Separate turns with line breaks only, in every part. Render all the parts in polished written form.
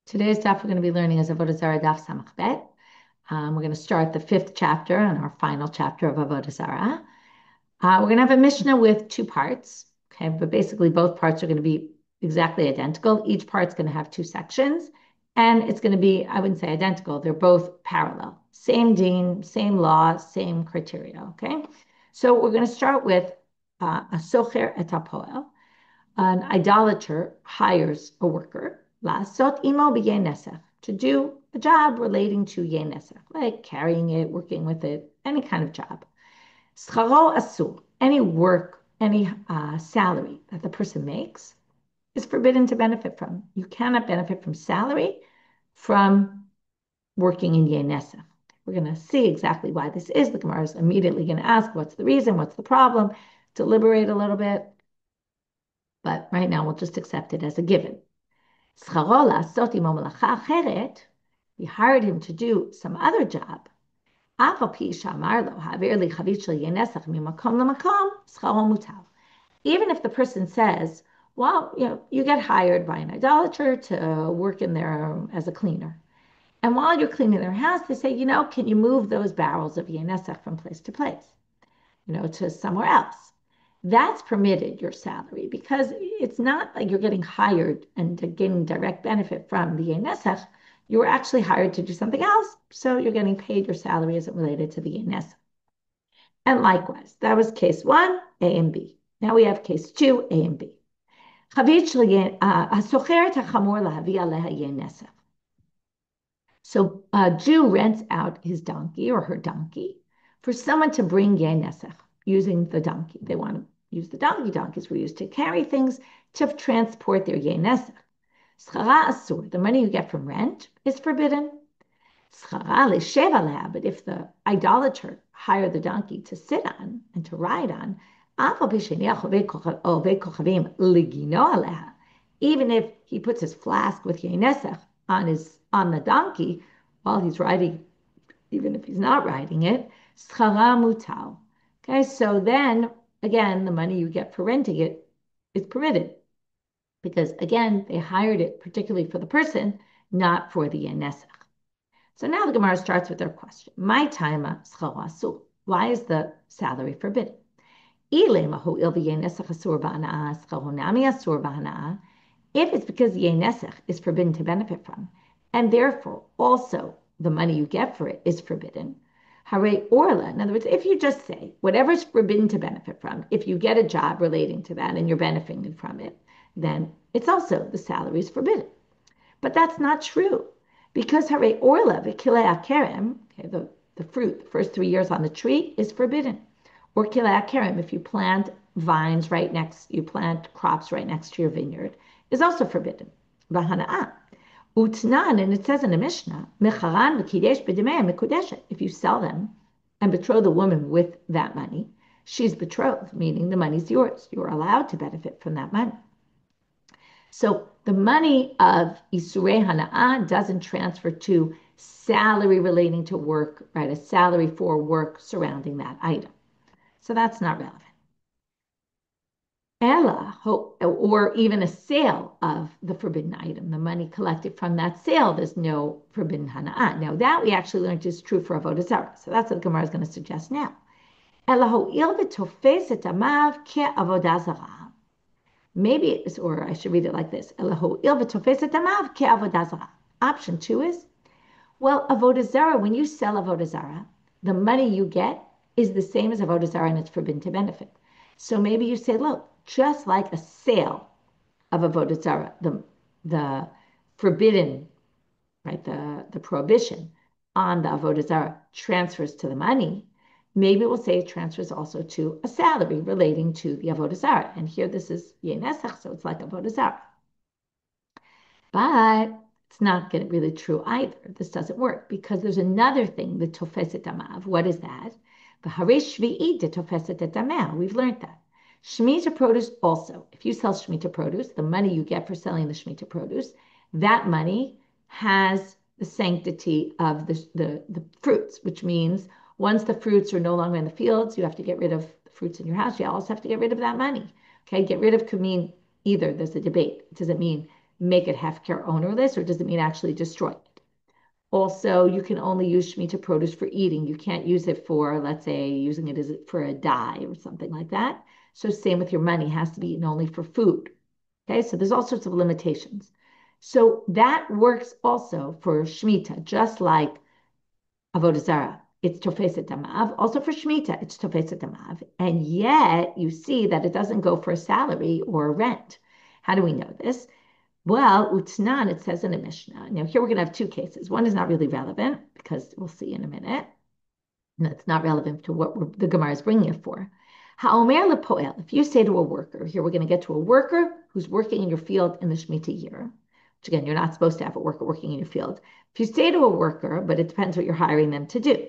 Today's daf we're going to be learning is Avodah Zarah Daf Samach Bet. We're going to start the fifth chapter and our final chapter of Avodah Zarah. We're going to have a Mishnah with two parts, okay? But basically both parts are going to be exactly identical. Each part's going to have two sections, and it's going to be, I wouldn't say identical, they're both parallel. Same deen, same law, same criteria, okay? So we're going to start with a socher et hapoel. An idolater hires a worker, lasot imo b'yenesech, to do a job relating to yenesech, like carrying it, working with it, any kind of job. Scharo asur, any work, any salary that the person makes is forbidden to benefit from. You cannot benefit from salary from working in yenesech. We're going to see exactly why this is. The Gemara is immediately going to ask, what's the reason? What's the problem? Deliberate a little bit. But right now, we'll just accept it as a given. He hired him to do some other job. Even if the person says, well, you get hired by an idolater to work in there as a cleaner. And while you're cleaning their house, they say, can you move those barrels of yenesach from place to place, to somewhere else? That's permitted your salary because it's not like you're getting hired and getting direct benefit from the Yenesach. You were actually hired to do something else, so you're getting paid. Your salary isn't related to the Yenesach. And likewise, that was case one, A and B. Now we have case two, A and B. So a Jew rents out his donkey or her donkey for someone to bring yenesech using the donkey. They want to use the donkey. Donkeys were used to carry things, to transport their yenesech. Schara asur, the money you get from rent is forbidden. Schara l'sheva leha, but if the idolater hired the donkey to sit on and to ride on, even if he puts his flask with yenesech on the donkey while he's riding, even if he's not riding it, schara mutal. Okay, so then again, the money you get for renting it is permitted because again, they hired it particularly for the person, not for the yenesech. So now the Gemara starts with their question: My taima schara asul. Why is the salary forbidden? If it's because the yenesech is forbidden to benefit from, and therefore also the money you get for it is forbidden. Hare orla, in other words, if you just say whatever is forbidden to benefit from, if you get a job relating to that and you're benefiting from it, then it's also the salary is forbidden. But that's not true because hare orla v'kilei akerem, okay, the fruit, the first 3 years on the tree is forbidden. Or kilei akerem, if you plant vines you plant crops right next to your vineyard, is also forbidden. V'hana'ah. Utnan, and it says in the Mishnah, mecharan v'kidesh b'demei mekudeshet. If you sell them and betroth the woman with that money, she's betrothed, meaning the money's yours. You're allowed to benefit from that money. So the money of Isurei Hana'ah doesn't transfer to salary relating to work, right? A salary for work surrounding that item. So that's not relevant. Ella, or even a sale of the forbidden item, the money collected from that sale, there's no forbidden hana'ah. Now that we actually learned is true for Avodah Zarah. So that's what the Gemara is going to suggest now. Ella ho'il v'tofes et amav ke'avodah zarah. Maybe it's, or I should read it like this. Ella ho'il v'tofes et amav ke'avodah zarah. Option two is, well, Avodah Zarah, when you sell Avodah Zarah, the money you get is the same as Avodah Zarah and it's forbidden to benefit. So maybe you say, look, just like a sale of Avodah Zarah, the forbidden, right, the prohibition on the Avodah Zarah transfers to the money, maybe we'll say it transfers also to a salary relating to the Avodah Zarah. And here this is Yenesach, so it's like Avodah Zarah. But it's not really true either. This doesn't work because there's another thing, the tofeset amav. What is that? We've learned that. Shemitah produce also. If you sell Shemitah produce, the money you get for selling the Shemitah produce, that money has the sanctity of the fruits, which means once the fruits are no longer in the fields, you have to get rid of the fruits in your house. You also have to get rid of that money. Okay, get rid of could mean either. There's a debate. Does it mean make it hefker ownerless, or does it mean actually destroy it? Also, you can only use Shemitah produce for eating. You can't use it for, let's say, using it as for a dye or something like that. So same with your money, it has to be eaten only for food. Okay, so there's all sorts of limitations. So that works also for Shemitah, just like Avodah Zarah. It's Tofeset Damav. Also for Shemitah, it's Tofeset Damav. And yet you see that it doesn't go for a salary or a rent. How do we know this? Well, Utnan, it says in a Mishnah. Now, here we're going to have two cases. One is not really relevant because we'll see in a minute. And it's not relevant to what the Gemara is bringing it for. Ha'omer lepoel, if you say to a worker, here we're going to get to a worker who's working in your field in the Shemitah year, which again, you're not supposed to have a worker working in your field. If you say to a worker, but it depends what you're hiring them to do.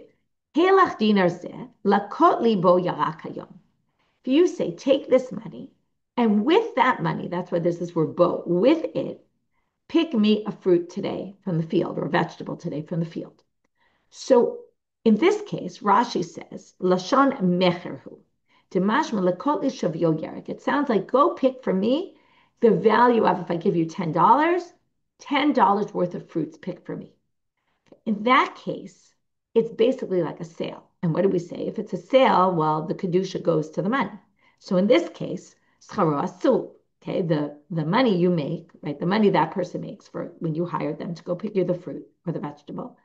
If you say, take this money, and with that money, that's why there's this word bo, with it, pick me a fruit today from the field or a vegetable today from the field. So in this case, Rashi says, Lashon mecherhu. It sounds like go pick for me the value of, if I give you $10 worth of fruits pick for me. In that case, it's basically like a sale. And what do we say? If it's a sale, well, the kedusha goes to the money. So in this case, scharo asul, okay, the money you make, right, the money that person makes for when you hired them to go pick you the fruit or the vegetable,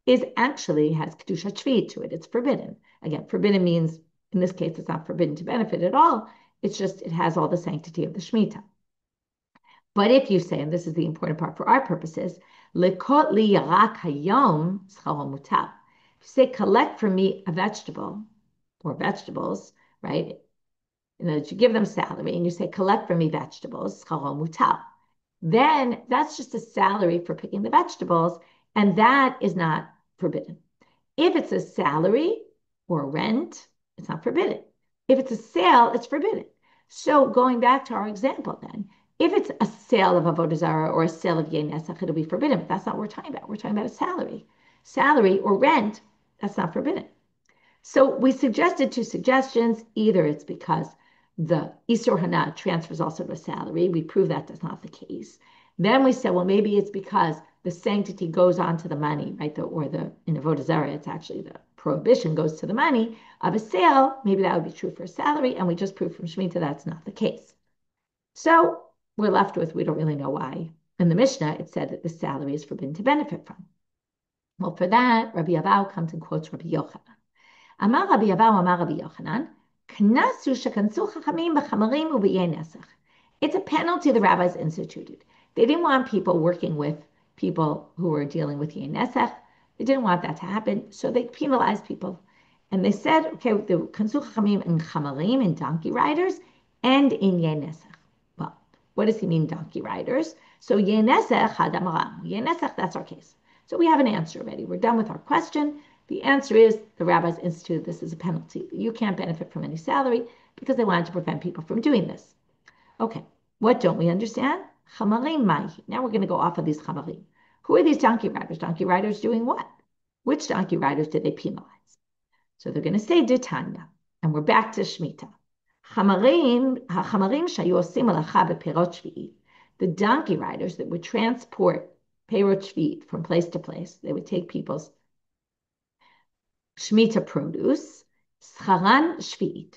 is actually has kedusha shvi to it. It's forbidden. Again, forbidden means in this case it's not forbidden to benefit at all. It's just it has all the sanctity of the Shemitah. But if you say, and this is the important part for our purposes, lekot li rak hayom scharo mutar. If you say collect for me a vegetable or vegetables, right? You know, that you give them salary and you say collect for me vegetables, scharo mutar. Then that's just a salary for picking the vegetables, and that is not forbidden. If it's a salary or rent, it's not forbidden. If it's a sale, it's forbidden. So going back to our example then, if it's a sale of Avodah Zarah or a sale of Yei Nesach, it'll be forbidden, but that's not what we're talking about. We're talking about a salary. Salary or rent, that's not forbidden. So we suggested two suggestions. Either it's because the Isur Hana transfers also to a salary. We prove that that's not the case. Then we said, well, maybe it's because the sanctity goes on to the money, right? In Avodah Zarah, it's actually the prohibition goes to the money of a sale. Maybe that would be true for a salary. And we just proved from Shemitah that's not the case. So we're left with, we don't really know why. In the Mishnah, it said that the salary is forbidden to benefit from. Well, for that, Rabbi Abau comes and quotes Rabbi Yochanan. Amar Rabbi Abau, Amar Rabbi Yochanan, Knasu shekansu chachamim b'chamarim u'b'yei nesach. It's a penalty the rabbis instituted. They didn't want people working with people who were dealing with yei nesach. They didn't want that to happen, so they penalized people. And they said, okay, the kansu chachamim in chamarim, in donkey riders, and in yei nesach. Well, what does he mean, donkey riders? So yei nesach hadamaram. Yei nesach, that's our case. So we have an answer already. We're done with our question. The answer is the rabbis instituted this as a penalty. You can't benefit from any salary because they wanted to prevent people from doing this. Okay, what don't we understand? Chamarim mahi. Now we're going to go off of these chamarim. Who are these donkey riders? Donkey riders doing what? Which donkey riders did they penalize? So they're going to say Ditanya, and we're back to Shemitah. Chamarim shayu osim malacha beperot shvi'it. The donkey riders that would transport perot shvi'it from place to place, they would take people's Shemitah produce, scharan shvi'it.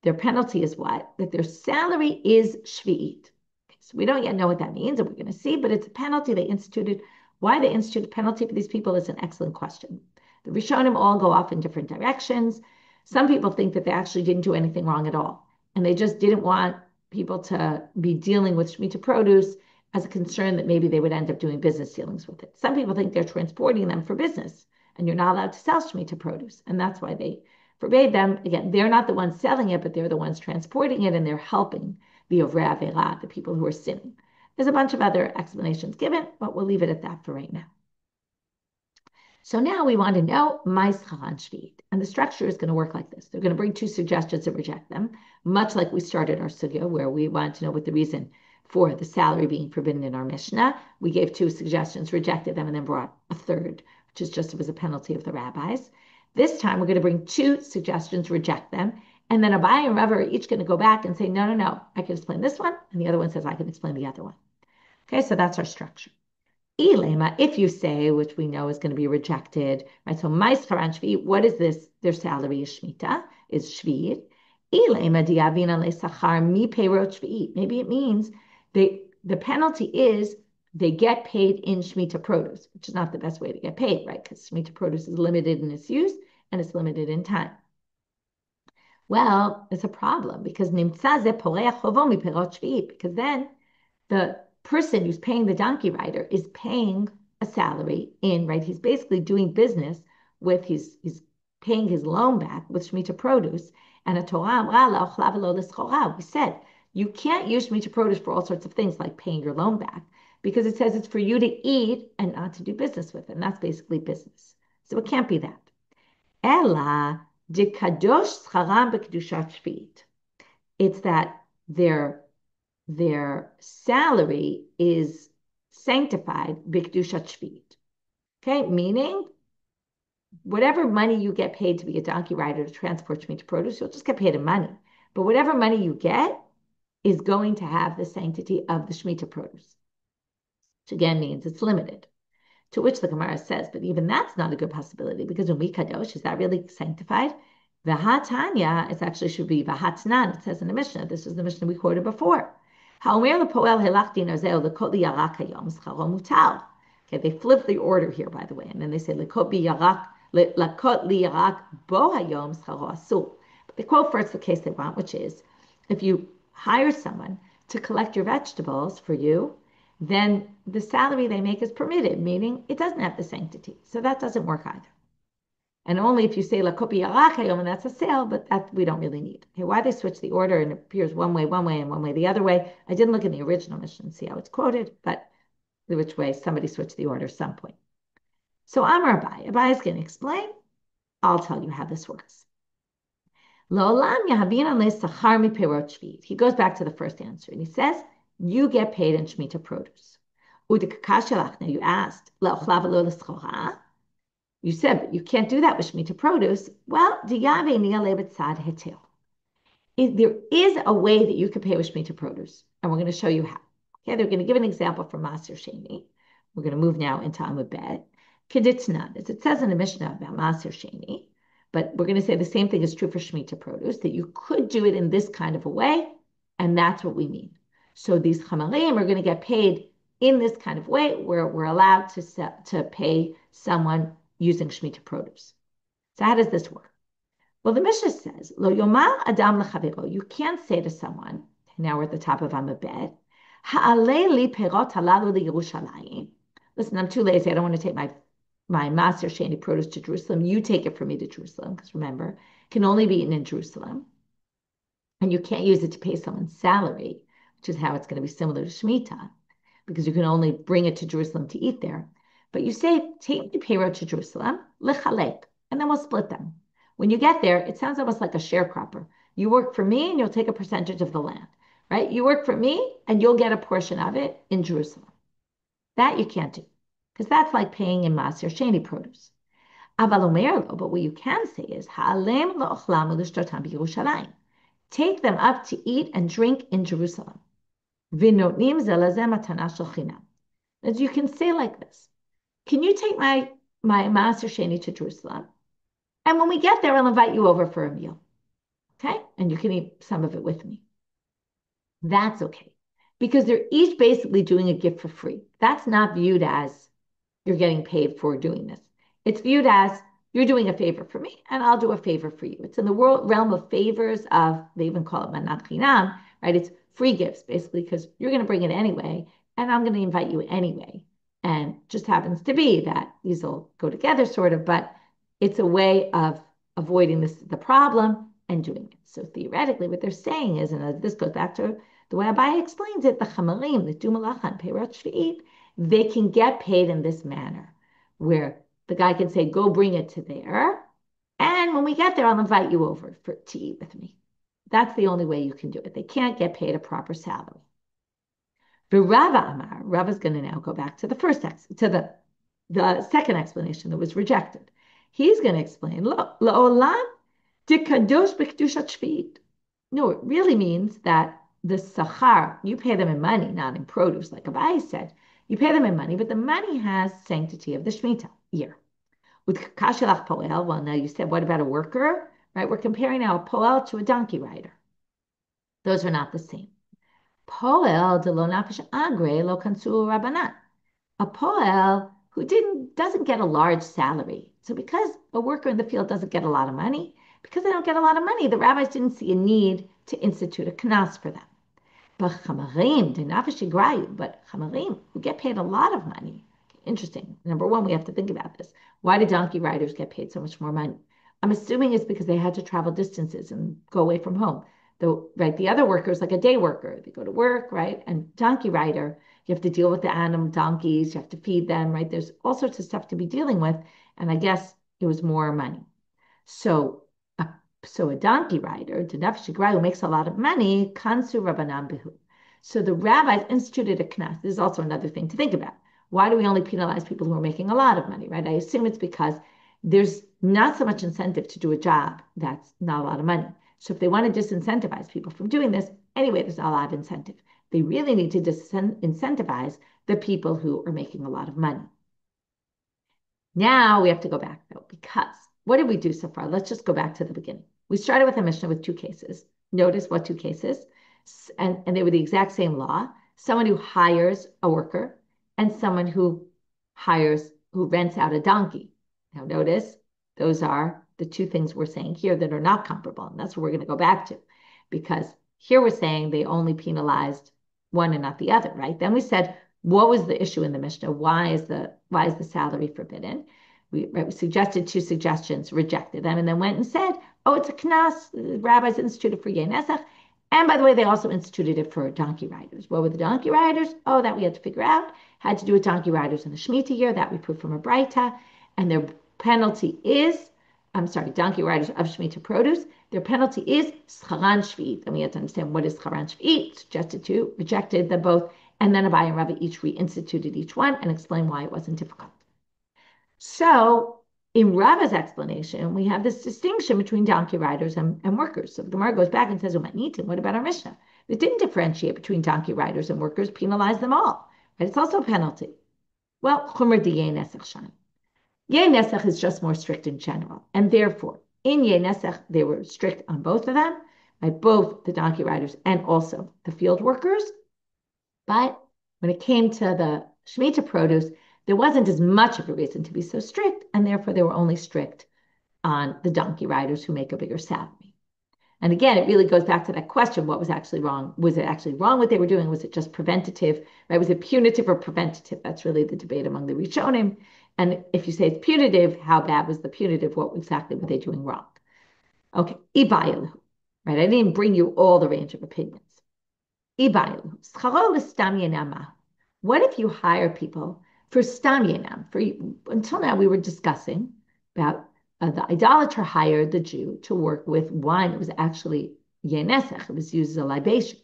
Their penalty is what? That their salary is shvi'it. Okay, so we don't yet know what that means, and we're going to see, but it's a penalty they instituted. Why they instituted a penalty for these people is an excellent question. The Rishonim all go off in different directions. Some people think that they actually didn't do anything wrong at all, and they just didn't want people to be dealing with Shemitah produce as a concern that maybe they would end up doing business dealings with it. Some people think they're transporting them for business, and you're not allowed to sell Shemitah produce, and that's why they forbade them. Again, they're not the ones selling it, but they're the ones transporting it, and they're helping the Ovrei Aveira, the people who are sinning. There's a bunch of other explanations given, but we'll leave it at that for right now. So now we want to know Mais Charan Shvi'it. And the structure is going to work like this. They're going to bring two suggestions and reject them, much like we started our sugya, where we wanted to know what the reason for the salary being forbidden in our Mishnah. We gave two suggestions, rejected them, and then brought a third, which is just as a penalty of the rabbis. This time we're going to bring two suggestions, reject them, and then Abai and Rav are each going to go back and say, no, I can explain this one, and the other one says I can explain the other one. Okay, so that's our structure. Ilema, if you say, which we know is going to be rejected, right? So Maischaran Shvi, what is this? Their salary is Shmita, is Shvi. Ilema diavina lesachar mi peirot Shvi. Maybe it means the penalty is they get paid in Shemitah produce, which is not the best way to get paid, right? Because Shemitah produce is limited in its use and it's limited in time. Well, it's a problem because nimtza ze poreach chovo mi peirot Shvi, because then the person who's paying the donkey rider is paying a salary in, right? He's basically doing business with he's paying his loan back with Shemitah produce. And a Torah, we said you can't use Shemitah produce for all sorts of things like paying your loan back because it says it's for you to eat and not to do business with it. And that's basically business. So it can't be that. Ella de kadosh scharam b'kedushat shvi'it. It's that their salary is sanctified b'kedushat shvi'it. Okay, meaning whatever money you get paid to be a donkey rider to transport Shemitah produce, you'll just get paid in money. But whatever money you get is going to have the sanctity of the Shemitah produce, which again means it's limited. To which the Gemara says, but even that's not a good possibility because when we kadosh, is that really sanctified? V'hatanya, it actually should be v'hatnan. It says in the Mishnah. This is the Mishnah we quoted before. Okay, they flip the order here, by the way, and then they say lakot liyarak bo hayom scharo asur. But they quote first the case they want, which is if you hire someone to collect your vegetables for you, then the salary they make is permitted, meaning it doesn't have the sanctity. So that doesn't work either. And only if you say lakot liyarak hayom, and that's a sale, but that we don't really need. Okay, why they switch the order and it appears one way, and one way the other way. I didn't look in the original Mishnah and see how it's quoted, but which way somebody switched the order at some point. So Amar Abai, Abai is going to explain. I'll tell you how this works. He goes back to the first answer and he says, you get paid in Shemitah produce. Now you asked, you said, but you can't do that with Shemitah produce. Well, there is a way that you can pay with Shemitah produce, and we're going to show you how. Okay, they're going to give an example from Maser Sheni. We're going to move now into Amud Bet. Keditznan, as it says in the Mishnah about Maser Sheni, but we're going to say the same thing is true for Shemitah produce, that you could do it in this kind of a way, and that's what we mean. So these chamarim are going to get paid in this kind of way where we're allowed to pay someone using Shemitah produce. So how does this work? Well, the Mishnah says, Lo yomar adam lechavero, you can't say to someone, now we're at the top of Amud Bet, ha'alei li perot halalu liYerushalayim. Listen, I'm too lazy. I don't want to take my Maser Sheni produce to Jerusalem. You take it for me to Jerusalem, because remember, it can only be eaten in Jerusalem. And you can't use it to pay someone's salary, which is how it's going to be similar to Shemitah, because you can only bring it to Jerusalem to eat there. But you say, take the payroll to Jerusalem, lechalek, and then we'll split them. When you get there, it sounds almost like a sharecropper. You work for me and you'll take a percentage of the land, right? You work for me and you'll get a portion of it in Jerusalem. That you can't do, because that's like paying in Maser Sheni produce. But what you can say is, take them up to eat and drink in Jerusalem. As you can say like this, can you take my Maser Sheni to Jerusalem? And when we get there, I'll invite you over for a meal. Okay? And you can eat some of it with me. That's okay. Because they're each basically doing a gift for free. That's not viewed as you're getting paid for doing this. It's viewed as you're doing a favor for me and I'll do a favor for you. It's in the realm of favors of, they even call it manat chinam, right? It's free gifts basically because you're going to bring it anyway and I'm going to invite you anyway. And just happens to be that these will go together sort of, but it's a way of avoiding the problem and doing it. So theoretically, what they're saying is, and this goes back to the way Abai explains it, the chamarim, the do malacha and peirot shvi'it, they can get paid in this manner, where the guy can say, go bring it to there, and when we get there, I'll invite you over to eat with me. That's the only way you can do it. They can't get paid a proper salary. But Rava Amar, Rava's going to now go back to the second explanation that was rejected. He's going to explain, La'olam de kadosh b'kedushat shvi'it. No, it really means that the sachar, you pay them in money, not in produce, like Abai said. You pay them in money, but the money has sanctity of the Shemitah year. With kashelach poel, well, now you said, what about a worker? Right? We're comparing now a poel to a donkey rider. Those are not the same. Poel de lo nafish agre lo kansu rabbanat. A poel who doesn't get a large salary. So because a worker in the field doesn't get a lot of money, because they don't get a lot of money, the rabbis didn't see a need to institute a knas for them. But chamarim, but chamarim who get paid a lot of money. Interesting. Number one, we have to think about this. Why do donkey riders get paid so much more money? I'm assuming it's because they had to travel distances and go away from home. The other workers, like a day worker, they go to work, right? And donkey rider, you have to deal with the animal donkeys, you have to feed them, right? There's all sorts of stuff to be dealing with. And I guess it was more money. So a donkey rider, who makes a lot of money, kansu rabbanan behu. So the rabbis instituted a knas. This is also another thing to think about. Why do we only penalize people who are making a lot of money, right? I assume it's because there's not so much incentive to do a job that's not a lot of money. So if they want to disincentivize people from doing this, anyway, there's not a lot of incentive. They really need to disincentivize the people who are making a lot of money. Now we have to go back though, because what did we do so far? Let's just go back to the beginning. We started with a Mishnah with two cases. Notice what two cases? And they were the exact same law. Someone who hires a worker and someone who rents out a donkey. Now notice, those are the two things we're saying here that are not comparable. And that's what we're going to go back to. Because here we're saying they only penalized one and not the other, right? Then we said, what was the issue in the Mishnah? Why is the salary forbidden? We suggested two suggestions, rejected them, and then went and said, oh, it's a knas. The rabbis instituted for Yei Nesach. And by the way, they also instituted it for donkey riders. What were the donkey riders? Oh, that we had to figure out. Had to do with donkey riders in the Shemitah year. That we proved from a Braita. And their penalty is, donkey riders of Shemitah produce. Their penalty is scharan shvi'it. And we have to understand what is scharan shvi'it. Suggested two, rejected them both. And then Abai and Rabbi each reinstituted each one and explained why it wasn't difficult. So in Rava's explanation, we have this distinction between donkey riders and workers. So the Gemara goes back and says, what about our Mishnah? It didn't differentiate between donkey riders and workers, penalize them all. Right? It's also a penalty. Well, Chumer di Yei Nesach Shan. Yei Nesach is just more strict in general. And therefore, in Yei Nesach, they were strict on both of them, right? Both the donkey riders and also the field workers. But when it came to the Shemitah produce, there wasn't as much of a reason to be so strict, and therefore they were only strict on the donkey riders who make a bigger salary. And again, it really goes back to that question, what was actually wrong? Was it actually wrong what they were doing? Was it just preventative? Right? Was it punitive or preventative? That's really the debate among the Rishonim. And if you say it's punitive, how bad was the punitive? What exactly were they doing wrong? Okay, Ibayalu. Right? I didn't bring you all the range of opinions. What if you hire people for stam yenam? Until now, we were discussing about the idolater hired the Jew to work with wine that was actually yenesech. It was used as a libation.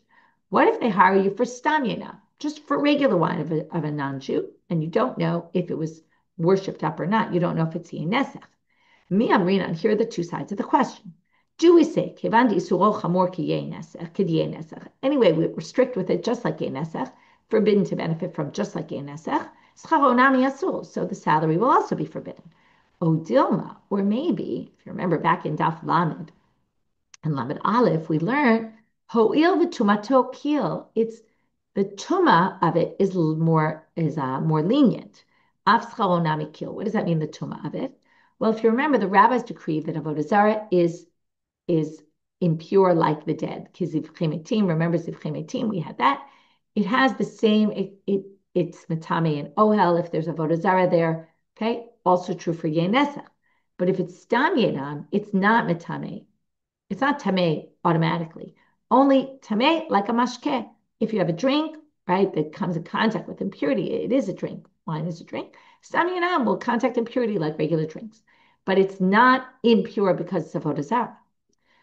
What if they hire you for stam yenam, just for regular wine of a non-Jew, and you don't know if it was worshipped up or not? You don't know if it's yenesech. Mi amrinan. Here are the two sides of the question. Do we say, anyway, we were strict with it just like Yei Nesach, forbidden to benefit from just like Yei Nesach, so the salary will also be forbidden. O Dilma, or maybe, if you remember back in Daf Lamed and Lamed Aleph, we learned, Ho'il v'tumato kil, it's the tuma of it is more lenient. Af scharonami kil. What does that mean, the tuma of it? Well, if you remember, the rabbis decreed that Avodah Zarah is impure like the dead. Remember Zivchei Metim, we had that. It has the same, it's Matame and Ohel if there's a Avodah Zarah there. Okay, also true for Yei Nesach. But if it's Stam Yenam, it's not Matame. It's not Tameh automatically. Only Tameh like a mashkeh. If you have a drink, right, that comes in contact with impurity, it is a drink. Wine is a drink. Stam Yenam will contact impurity like regular drinks. But it's not impure because it's Avodah Zarah.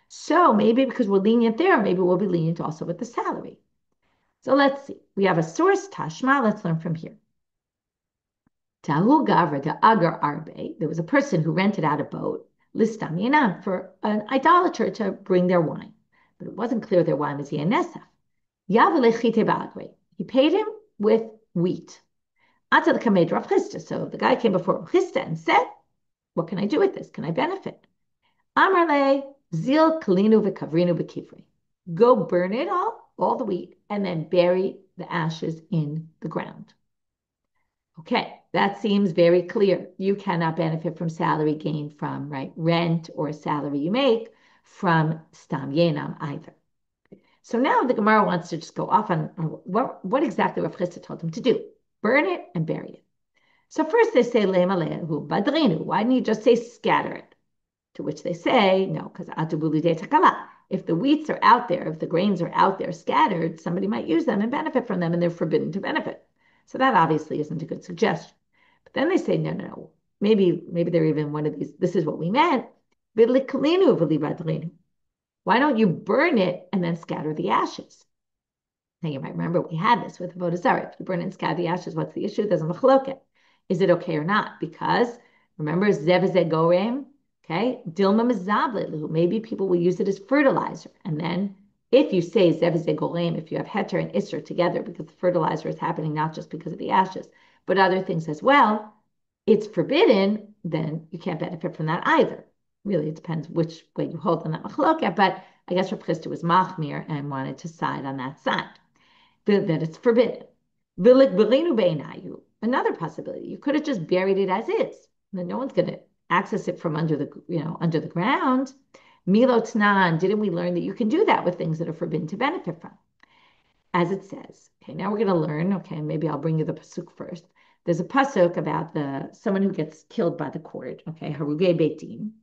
So maybe because we're lenient there, maybe we'll be lenient also with the salary. So let's see. We have a source, Tashma. Let's learn from here. Tahu Gavra de Agar Arbe. There was a person who rented out a boat, Listam Yenam, for an idolater to bring their wine. But it wasn't clear their wine was Yenesach. He paid him with wheat. So the guy came before Chisda and said, what can I do with this? Can I benefit? Amarle, zil kalinu v'kavrinu b'kivri. Go burn it all the wheat, and then bury the ashes in the ground. Okay, that seems very clear. You cannot benefit from salary gained from rent or salary you make from stam yenam either. So now the Gemara wants to just go off on what exactly Rav Chisda told him to do. Burn it and bury it. So first they say lema lehu badrinu. Why didn't you just say scatter it? To which they say, no, because atubuli de takala. If the wheats are out there, if the grains are out there scattered, somebody might use them and benefit from them, and they're forbidden to benefit. So that obviously isn't a good suggestion. But then they say, no. Maybe they're even one of these. This is what we meant. Why don't you burn it and then scatter the ashes? Now you might remember we had this with Avodah Zarah. If you burn it and scatter the ashes, what's the issue? There's a machloket. Is it okay or not? Because remember, zev gorem. Okay, dilma mezablet. Maybe people will use it as fertilizer, and then if you say zev golem, if you have heter and isser together, because the fertilizer is happening not just because of the ashes, but other things as well, it's forbidden. Then you can't benefit from that either. Really, it depends which way you hold on that machloket. But I guess Rav Chisda was machmir and wanted to side on that side that it's forbidden. Another possibility, you could have just buried it as is. Then no one's going to access it from under the ground. Milotnan, didn't we learn that you can do that with things that are forbidden to benefit from? As it says. Okay, now we're going to learn. Okay, maybe I'll bring you the pasuk first. There's a pasuk about someone who gets killed by the court. Okay, harugei beit din.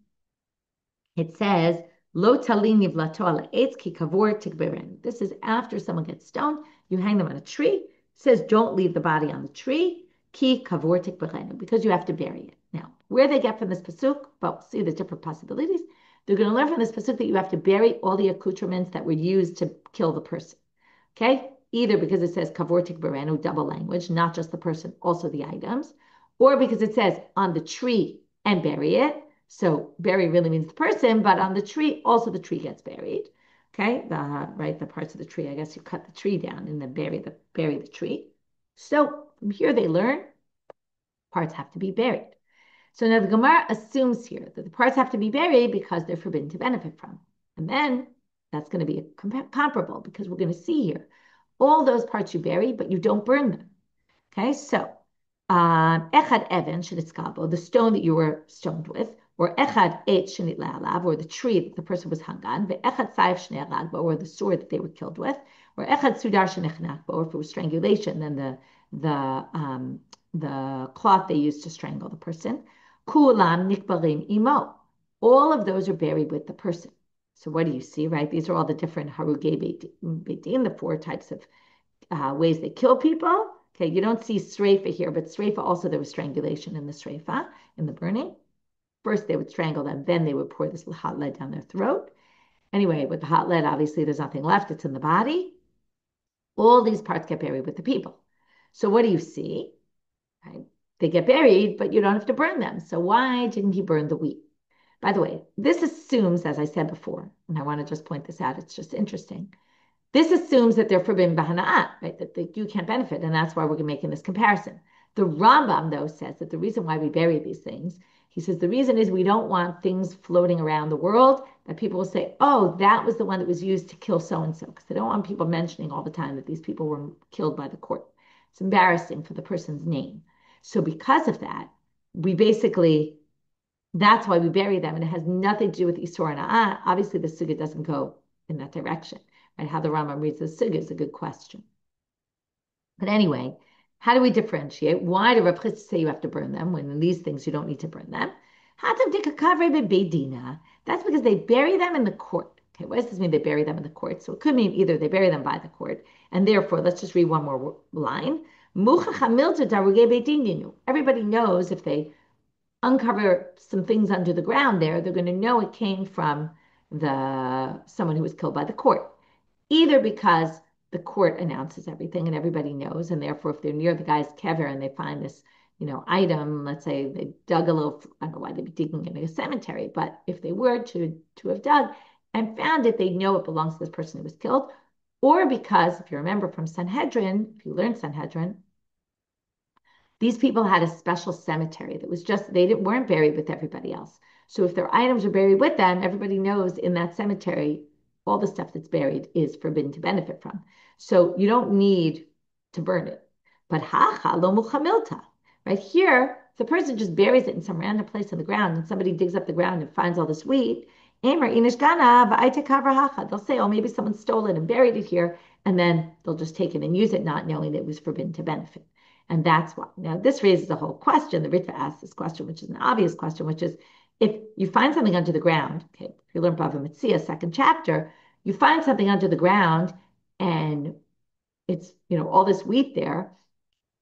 It says, Lo talin nivlato ala eitz ki kavor tikberen. This is after someone gets stoned. You hang them on a tree. It says, don't leave the body on the tree. Ki kavor tikberen, because you have to bury it. Now, where they get from this pasuk, but we'll see the different possibilities. They're going to learn from this pasuk that you have to bury all the accoutrements that were used to kill the person. Okay? Either because it says kavor tikberen, double language, not just the person, also the items, or because it says on the tree and bury it. So bury really means the person, but on the tree, also the tree gets buried. Okay, the parts of the tree. I guess you cut the tree down and then bury the tree. So from here they learn parts have to be buried. So now the Gemara assumes here that the parts have to be buried because they're forbidden to benefit from. And then that's going to be comparable because we're going to see here all those parts you bury, but you don't burn them. Okay, so echad even shenitzkabo, the stone that you were stoned with, or echad et shenit le'alav, or the tree that the person was hung on, ve'echad saif shnei ragbo, or the sword that they were killed with, or echad sudar shenechnakbo, or if it was strangulation, then the cloth they used to strangle the person. Kulam nikbarim imo. All of those are buried with the person. So what do you see, right? These are all the different harugei beit din, the four types of ways they kill people. Okay, you don't see sreifa here, but sreifa also there was strangulation in the sreifa, in the burning. First they would strangle them, then they would pour this hot lead down their throat. Anyway, with the hot lead, obviously there's nothing left, it's in the body. All these parts get buried with the people. So what do you see? Right? They get buried, but you don't have to burn them. So why didn't he burn the wheat? By the way, this assumes, as I said before, and I want to just point this out, it's just interesting. This assumes that they're forbidden b'hana'at, right? That you can't benefit, and that's why we're making this comparison. The Rambam, though, says that the reason why we bury these things, he says the reason is we don't want things floating around the world that people will say, oh, that was the one that was used to kill so-and-so, because they don't want people mentioning all the time that these people were killed by the court. It's embarrassing for the person's name. So because of that, that's why we bury them, and it has nothing to do with Isur and Na'at. Obviously, the sugya doesn't go in that direction. Right? How the Rambam reads the sugya is a good question. But anyway, how do we differentiate? Why do Rav Chisda say you have to burn them when in these things you don't need to burn them? That's because they bury them in the court. Okay, what does this mean? They bury them in the court. So it could mean either they bury them by the court, and therefore, let's just read one more line. Everybody knows if they uncover some things under the ground there, they're going to know it came from someone who was killed by the court. Either because the court announces everything and everybody knows, and therefore if they're near the guy's kever and they find this, item, let's say they dug a little, I don't know why they'd be digging in a cemetery, but if they were to have dug and found it, they know it belongs to this person who was killed. or because, if you remember from Sanhedrin, if you learned Sanhedrin, these people had a special cemetery that was just, weren't buried with everybody else. So if their items are buried with them, everybody knows in that cemetery, all the stuff that's buried is forbidden to benefit from. So you don't need to burn it. But hacha lo muchamilta, right here, if the person just buries it in some random place in the ground and somebody digs up the ground and finds all this wheat, they'll say, oh, maybe someone stole it and buried it here, and then they'll just take it and use it, not knowing that it was forbidden to benefit. And that's why. Now, this raises a whole question. The Ritva asks this question, which is an obvious question, which is, if you find something under the ground, okay, if you learn Bava Metzia, second chapter, you find something under the ground and it's, all this wheat there,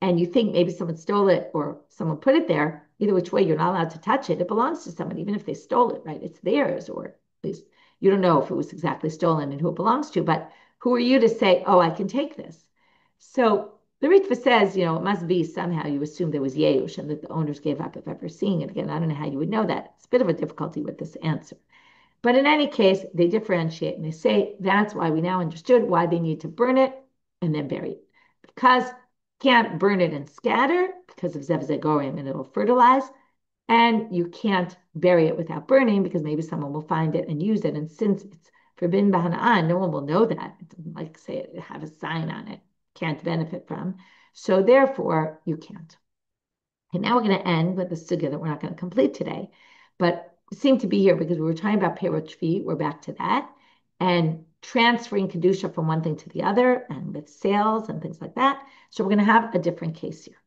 and you think maybe someone stole it or someone put it there, either which way, you're not allowed to touch it. It belongs to someone, even if they stole it, right? It's theirs, or at least you don't know if it was exactly stolen and who it belongs to, but who are you to say, oh, I can take this? So the Ritva says, it must be somehow you assume there was Yeush and that the owners gave up of ever seeing it again. I don't know how you would know that. It's a bit of a difficulty with this answer. But in any case, they differentiate and they say that's why we now understood why they need to burn it and then bury it. Because you can't burn it and scatter because of Zev Zegorim and it'll fertilize. And you can't bury it without burning because maybe someone will find it and use it. And since it's forbidden b'hana'ah, no one will know that. It doesn't like say it have a sign on it. Can't benefit from. So therefore, you can't. And now we're going to end with the sugya that we're not going to complete today, but we seem to be here because we were talking about Perot Shvi. We're back to that. And transferring Kedusha from one thing to the other and with sales and things like that. So we're going to have a different case here.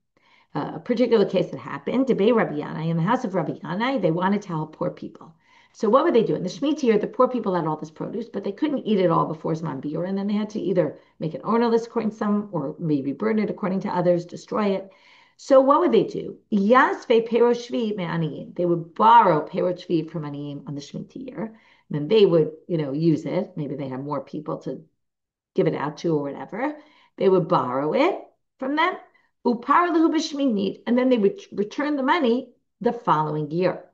A particular case that happened, Debei Rabbi Yanai, in the house of Rabbi Yanai, they wanted to help poor people. So what would they do? In the Shemitah year, the poor people had all this produce, but they couldn't eat it all before Zman Biur, and then they had to either make it ownerless according to some, or maybe burn it according to others, destroy it. So what would they do? Yasve Perot Shvi me'aniyim. They would borrow Perot Shvi from aniyim on the Shemitah year. And then they would, use it. Maybe they have more people to give it out to or whatever. They would borrow it from them. Upar lehu b'shminit, and then they would return the money the following year.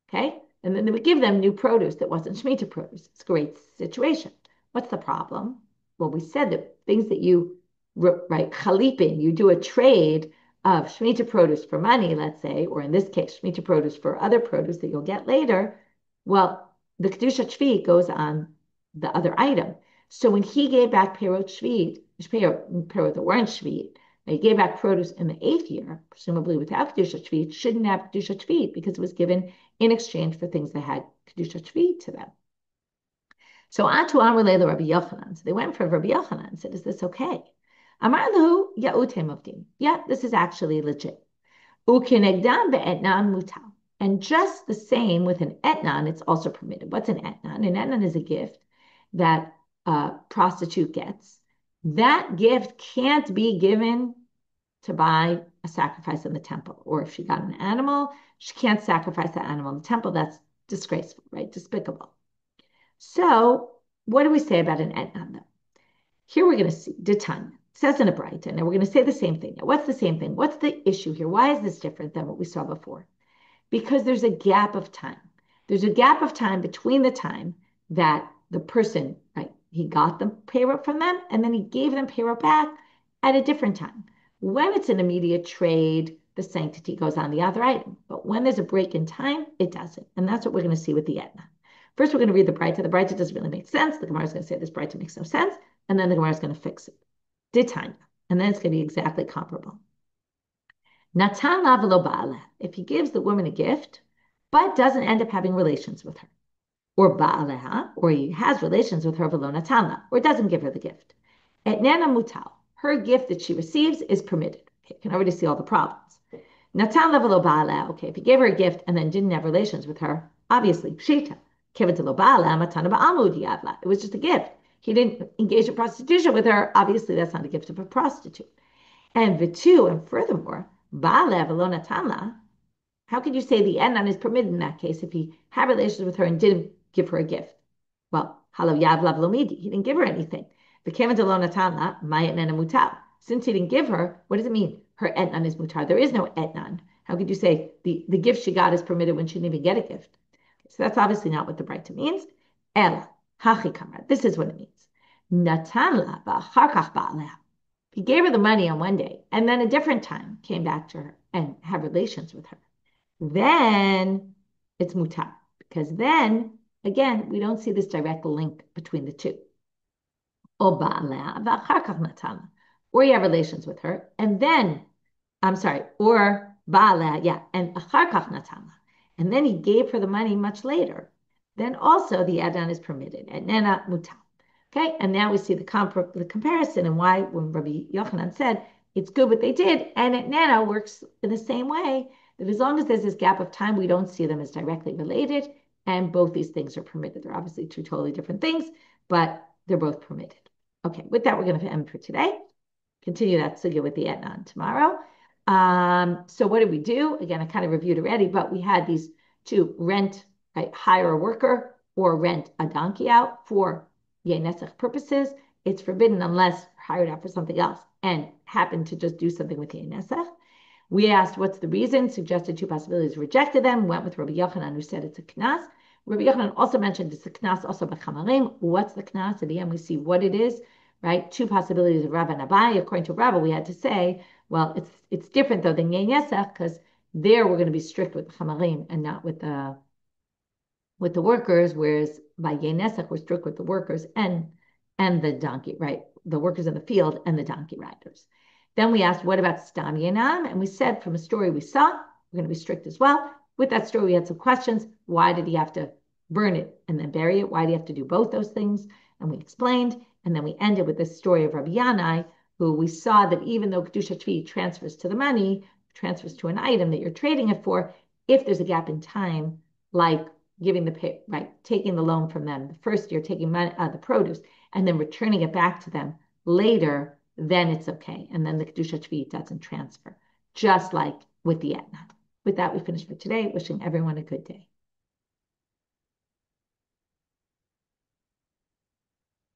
Okay? And then they would give them new produce that wasn't Shemitah produce. It's a great situation. What's the problem? Well, we said that things that you, right, chalipin, you do a trade of Shemitah produce for money, let's say, or in this case, Shemitah produce for other produce that you'll get later. Well, the Kedusha Shvi goes on the other item. So when he gave back Perot Shvi, Perot that weren't Shvi, they gave back produce in the 8th year, presumably without Kedusha Shvi, it shouldn't have Kedusha Shvi because it was given in exchange for things that had Kedusha Shvi to them. So Atu Amrulei Rabbi Yochanan. So they went for Rabbi Yochanan and said, is this okay? Amar Lahu Ya'utem Avdim. Yeah, this is actually legit. Ukinegdam be'etnan mutal. And just the same with an etnan, it's also permitted. What's an etnan? An etnan is a gift that a prostitute gets. That gift can't be given to buy a sacrifice in the temple. Or if she got an animal, she can't sacrifice that animal in the temple. That's disgraceful, right? Despicable. So what do we say about an etnan, though? Here we're going to see, Ditan, says in a bright, and we're going to say the same thing. Now, what's the same thing? What's the issue here? Why is this different than what we saw before? Because there's a gap of time. There's a gap of time between the time that the person, right, he got the payroll from them, and then he gave them payroll back at a different time. When it's an immediate trade, the sanctity goes on the other item. But when there's a break in time, it doesn't. And that's what we're going to see with the etna. First, we're going to read the Braita. The Braita doesn't really make sense. The Gemara is going to say this Braita makes no sense. And then the Gemara is going to fix it. Ditanya. And then it's going to be exactly comparable. Natan la v'lo ba'ala. If he gives the woman a gift, but doesn't end up having relations with her, or ba'aleha, or he has relations with her v'lo natan la, or doesn't give her the gift. Etnana mutal. Her gift that she receives is permitted. Okay, you can already see all the problems. Natan la v'lo ba'ala. Okay, if he gave her a gift and then didn't have relations with her, obviously pshita. Kevet lo ba'ala matana ba'amud yavla. It was just a gift. He didn't engage in prostitution with her. Obviously, that's not a gift of a prostitute. And v'tu, and furthermore, ba'ala v'lo natan la. How could you say the enan is permitted in that case if he had relations with her and didn't give her a gift? Well, halav yavlav lomidi. He didn't give her anything. V'kevet lo natan la ma'etnan mutar. Since he didn't give her, what does it mean? Her etnan is mutar. There is no etnan. How could you say the gift she got is permitted when she didn't even get a gift? So that's obviously not what the Braita means. Ela, hachi kamar. This is what it means. Natan la v'achar kach ba'aleh. He gave her the money on one day, and then a different time came back to her and had relations with her. Then it's mutar, because then, again, we don't see this direct link between the two. Or you have relations with her, and then, I'm sorry, or ba'aleh, yeah, and achar kach natana. And then he gave her the money much later. Then also the adan is permitted, and nena mutar. Okay, and now we see the comparison and why when Rabbi Yochanan said it's good what they did, and it nana works in the same way, that as long as there's this gap of time, we don't see them as directly related, and both these things are permitted. They're obviously two totally different things, but they're both permitted. Okay, with that, we're going to end for today. Continue that sugya with the etnan tomorrow. So what did we do? Again, I kind of reviewed already, but we had these two: rent, right, hire a worker, or rent a donkey out for Yenesach purposes. It's forbidden unless hired out for something else and happen to just do something with Yenesach. We asked what's the reason, suggested two possibilities, rejected them, went with Rabbi Yochanan, who said it's a knas. Rabbi Yochanan also mentioned it's a knas also b'chamarim. What's the knas? At the end, we see what it is, right? Two possibilities of Rabba and Abai. According to Rabba, we had to say, well, it's different though than Yen Yesach, because there we're going to be strict with the chamarim and not with the workers, whereas by Yen Yesach, we're strict with the workers and the donkey, right? The workers in the field and the donkey riders. Then we asked, what about Stam Yenam? And we said from a story we saw, we're going to be strict as well. With that story, we had some questions. Why did he have to burn it and then bury it? Why do you have to do both those things? And we explained. And then we ended with this story of Rabbi Yanai, who we saw that even though Kedusha Shvi transfers to the money, transfers to an item that you're trading it for, if there's a gap in time, like giving the pay, right, taking the loan from them the first year, taking money, the produce, and then returning it back to them later, then it's okay. And then the Kedusha Shvi doesn't transfer, just like with the Etna. With that, we finish for today. Wishing everyone a good day.